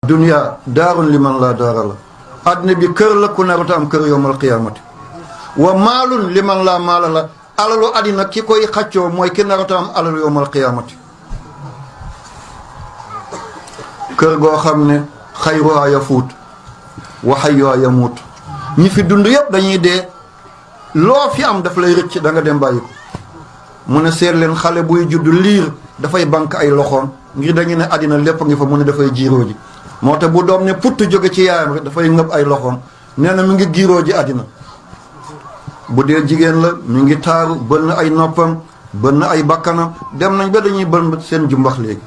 dunya daarun liman la daara la àddina bi kër la ku naruta am kër yowmal qiyaamati wa maalun liman la maala la alalu àddina ki koy xaccoo mooy ki naruta am alalu yowmal qiyaamati kër goo xam ne xayruha yafuut wa hayyuha yamuut ñi fi dund yëpp dañuy dee loo fi am daf lay rëcc da nga dem bàyyi ko mu ne seet leen xale buy judd liir dafay bank ay loxoom ngir dañu ne àddina lépp ngi fa mu ne dafay giiroo ji moo tax bu doom ne putt jóge ci yaayam rek dafay ngëb ay loxoom nee na mi ngi giiroo ji àddina bu dee jigéen la mi ngi taaru bënn ay noppam bënn ay bakkanam dem nañ ba dañuy bën seen jumbax léegi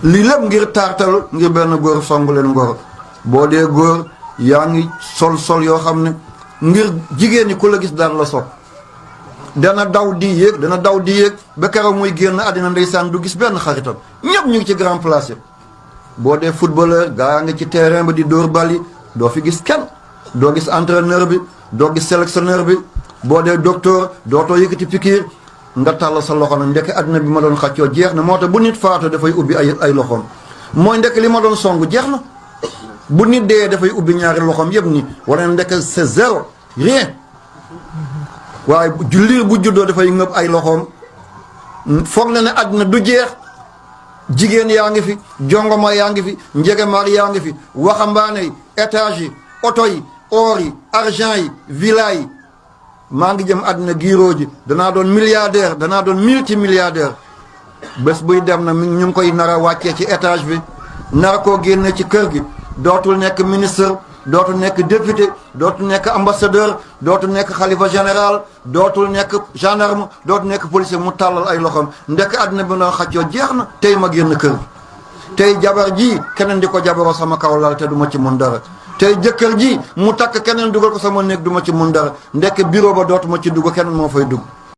lii lépp ngir taartalu ngir benn góor songu leen ngoro boo dee góor yaa ngi sol yoo xam ne ngir jigéen ñi ku la gis daan la sopp dana daw di yéeg ba keroog muy génn àddina ndeysaan du gis benn xaritam ñëpp ñu ngi ci grand place yi boo dee footballeur gaa nga ci terrain ba di dóor bali doo fi gis kenn doo gis entraîneur bi doo gis sélectionneur bi boo dee docteur dootoo yëkkati pikiir nga tàll sa loxo nag ndekk àddina bi ma doon xàccoo jeex na moo tax bu nit faatu dafay ubbi ay loxoom mooy ndekk li ma doon song jeex na bu nit dee dafay ubbi ñaari loxoom yëpp nii wala ndekk c'est zéro rien waaye liir bu juddoo dafay ngëb ay loxoom foog na ne àddina du jeex jigéen yaa ngi fi jongoma yaa ngi fi njegemaar yaa ngi fi waxambaane yi étage yi oto yi or yi argent yi villa yi maa ngi jëm àddina giiroo ji danaa doon milliardaire danaa doon multimilliardaire bés buy dem na ñu ngi koy nar a wàccee ci étage bi nar koo génne ci kër gi dootul nekk ministre dootul nekk député dootul nekk ambassadeur dootul nekk xalifa général dootul nekk gendarme dootul nekk policier mu tàllal ay loxoom ndekk àddina bi doon xaccoo jeex na tey ma génn kër gi tey jabar ji keneen di ko jabaroo sama kaw lal te du ma ci mun dara tey jëkkër ji mu takk keneen dugal ko sama néeg du ma ci mun dara ndekk bureau ba dootuma ci dugg keneen moo fay dugg